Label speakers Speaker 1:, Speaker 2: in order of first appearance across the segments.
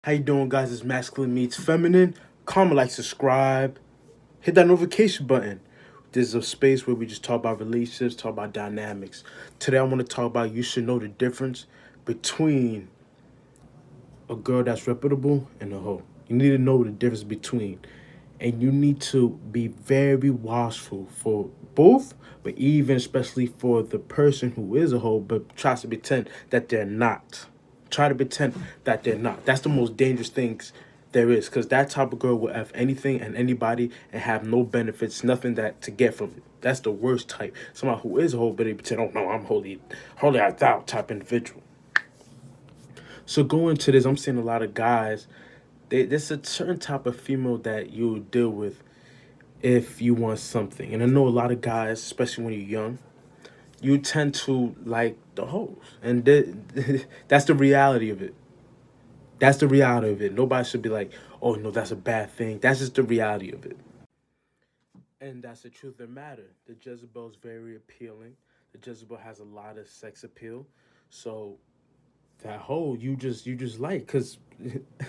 Speaker 1: How you doing, guys? It's Masculine Meets Feminine. Comment, like, subscribe. Hit that notification button. This is a space where we just talk about relationships, talk about dynamics. Today, I want to talk about you should know the difference between a girl that's reputable and a hoe. You need to know the difference between. And you need to be very watchful for both, but even especially for the person who is a hoe but tries to pretend that they're not. Try to pretend that they're not. That's the most dangerous things there is, because that type of girl will have anything and anybody and have no benefits, nothing that to get from it. That's the worst type. Someone who is a hoe but they pretend, oh no, I'm holy I thou type individual. So going to this, I'm seeing a lot of guys. There's a certain type of female that you'll deal with if you want something. And I know a lot of guys, especially when you're young, you tend to like the hoes. And that's the reality of it. That's the reality of it. Nobody should be like, oh, no, that's a bad thing. That's just the reality of it. And that's the truth of the matter. The Jezebel is very appealing. The Jezebel has a lot of sex appeal. So that hoe you just like, because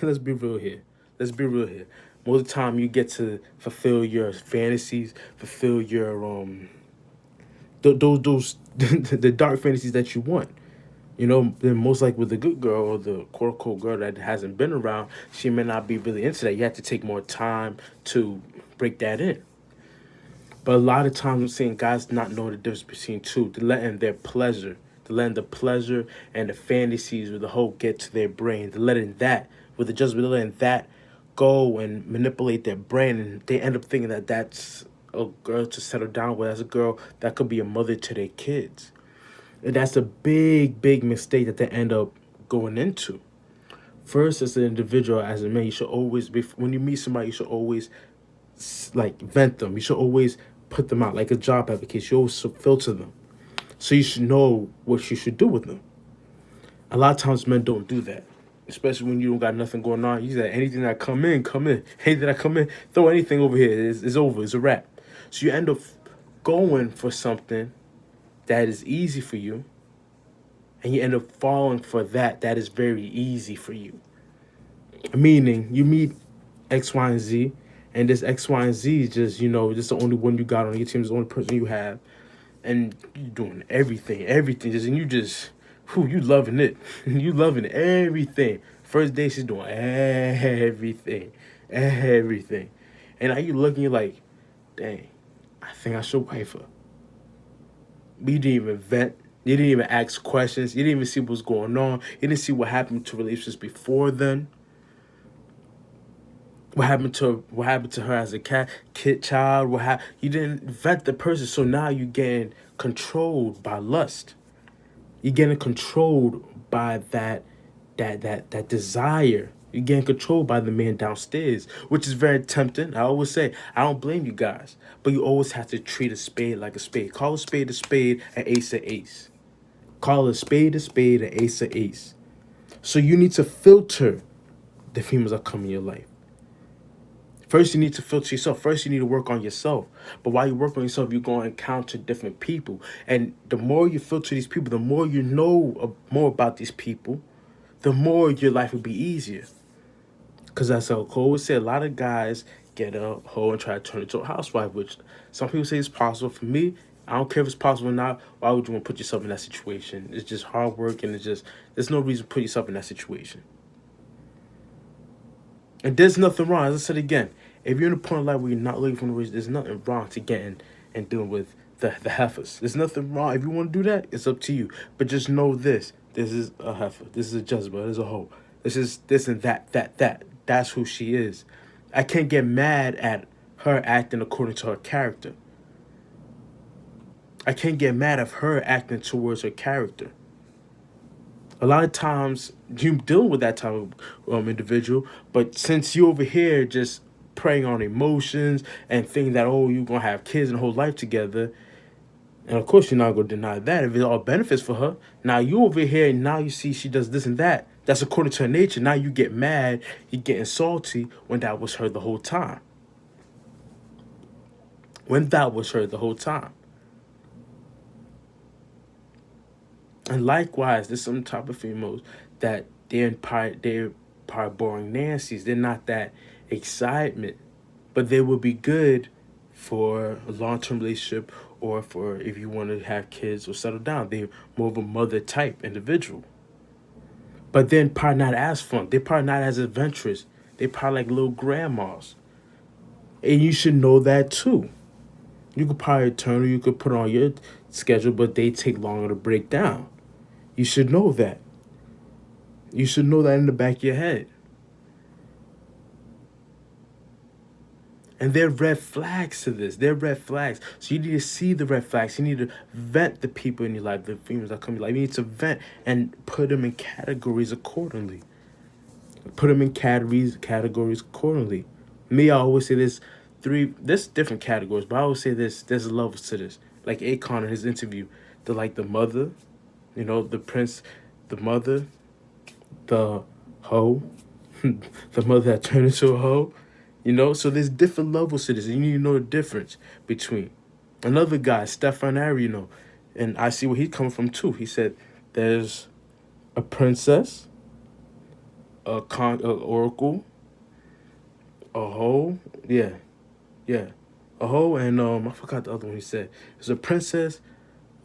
Speaker 1: let's be real here. Let's be real here. Most of the time you get to fulfill your fantasies, fulfill your those the dark fantasies that you want. You know, then most like with the good girl or the quote unquote girl that hasn't been around, she may not be really into that. You have to take more time to break that in. But a lot of times I'm seeing guys not know the difference between two. They're letting their pleasure, they're letting the pleasure and the fantasies with the whole get to their brain. They're letting that, with the judgment, they're letting that go and manipulate their brain. And they end up thinking that that's a girl to settle down with. As a girl that could be a mother to their kids. And that's a big, big mistake that they end up going into. First, as an individual, as a man, you should always be, when you meet somebody, you should always like vent them. You should always put them out like a job application. You always should filter them, so you should know what you should do with them. A lot of times, men don't do that, especially when you don't got nothing going on. You say anything that come in, come in. Anything that come in, throw anything over here. It's over. It's a wrap. So you end up going for something that is easy for you, and you end up falling for that is very easy for you. Meaning, you meet X, Y, and Z, and this X, Y, and Z is just, just the only one you got on your team, is the only person you have, and you doing everything, just, and you just, you loving it. You loving everything. First day, she's doing everything. And now you looking, you're like, dang, I think I should wife her. But you didn't even vet. You didn't even ask questions. You didn't even see what's going on. You didn't see what happened to relationships before then. What happened to her as a kid child? You didn't vet the person, so now you're getting controlled by lust. You're getting controlled by that desire. You're getting controlled by the man downstairs, which is very tempting. I always say, I don't blame you guys, but you always have to treat a spade like a spade. Call a spade, an ace a ace. Call a spade, an ace a ace. So you need to filter the females that come in your life. First, you need to filter yourself. First, you need to work on yourself. But while you work on yourself, you're going to encounter different people. And the more you filter these people, the more you know more about these people, the more your life will be easier. Because as I always say, a lot of guys get a hoe and try to turn it into a housewife, which some people say is possible. For me, I don't care if it's possible or not. Why would you want to put yourself in that situation? It's just hard work, and there's no reason to put yourself in that situation. And there's nothing wrong. As I said again, if you're in a point of life where you're not looking for the reason, there's nothing wrong to getting and dealing with the heifers. There's nothing wrong. If you want to do that, it's up to you. But just know this. This is a heifer. This is a Jezebel. This is a hoe. This is this and that. That's who she is. I can't get mad at her acting according to her character. I can't get mad at her acting towards her character. A lot of times you dealing with that type of individual, but since you over here just preying on emotions and thinking that, oh, you're gonna have kids and a whole life together, and of course you're not gonna deny that if it all benefits for her. Now you over here and now you see she does this and that. That's according to her nature. Now you get mad, you getting salty when that was her the whole time. When that was her the whole time. And likewise, there's some type of females that they're probably boring Nancy's. They're not that excitement, but they would be good for a long term relationship or for if you want to have kids or settle down. They're more of a mother type individual. But then probably not as fun. They're probably not as adventurous. They probably like little grandmas. And you should know that too. You could probably turn or you could put on your schedule, but they take longer to break down. You should know that. You should know that in the back of your head. And there are red flags to this. There are red flags. So you need to see the red flags. You need to vet the people in your life, the females that come in your life. You need to vet and put them in categories accordingly. Put them in categories accordingly. Me, I always say there's different categories, but I always say there's levels to this. Like Akon in his interview, the mother, the prince, the mother, the hoe, the mother that turned into a hoe. So there's different levels to this, and you need to know the difference between. Another guy, Stefan Ari, and I see where he's coming from too. He said there's a princess, a oracle, a hoe, yeah, yeah, a hoe, and I forgot the other one. He said there's a princess,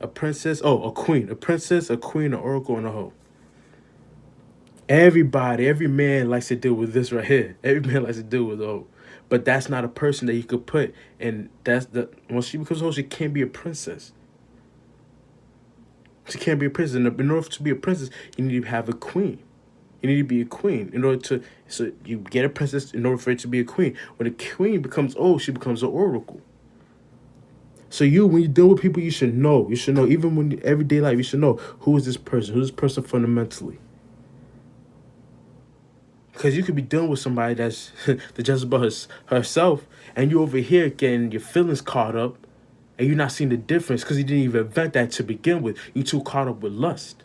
Speaker 1: oh, a queen, a princess, a queen, an oracle, and a hoe. Every man likes to deal with this right here. Every man likes to deal with oh, but that's not a person that you could put. And that's the when she becomes a hoe, she can't be a princess. She can't be a princess. And in order to be a princess, you need to have a queen. You need to be a queen in order to. So you get a princess in order for it to be a queen. When a queen becomes old, she becomes an oracle. So when you deal with people, you should know. You should know. Even when everyday life, you should know who is this person. Who is this person fundamentally. Because you could be dealing with somebody that's just about herself, and you over here getting your feelings caught up, and you're not seeing the difference because you didn't even vet that to begin with. You too caught up with lust.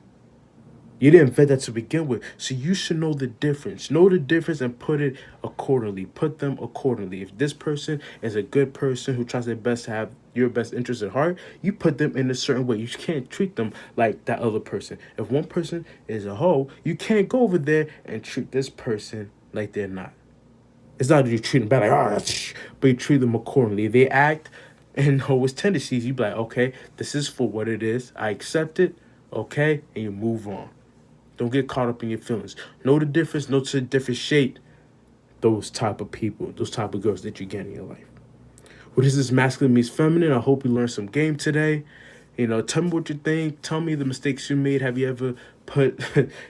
Speaker 1: You didn't vet that to begin with. So you should know the difference. Know the difference and put it accordingly. Put them accordingly. If this person is a good person who tries their best to have your best interest at heart, you put them in a certain way. You can't treat them like that other person. If one person is a hoe, you can't go over there and treat this person like they're not. It's not that you treat them bad, but you treat them accordingly. If they act and hoish tendencies, you be like, okay, this is for what it is. I accept it, okay, and you move on. Don't get caught up in your feelings. Know the difference, know to differentiate those type of people, those type of girls that you get in your life. Well, this is Masculine Meets Feminine. I hope you learned some game today. Tell me what you think. Tell me the mistakes you made. Have you ever put,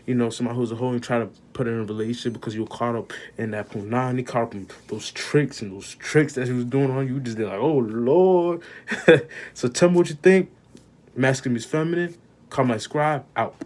Speaker 1: somebody who's a hoe and try to put in a relationship because you were caught up in that punani, caught up in those tricks that she was doing on you. Just like, oh, Lord. So tell me what you think. Masculine Meets Feminine. Call my scribe out.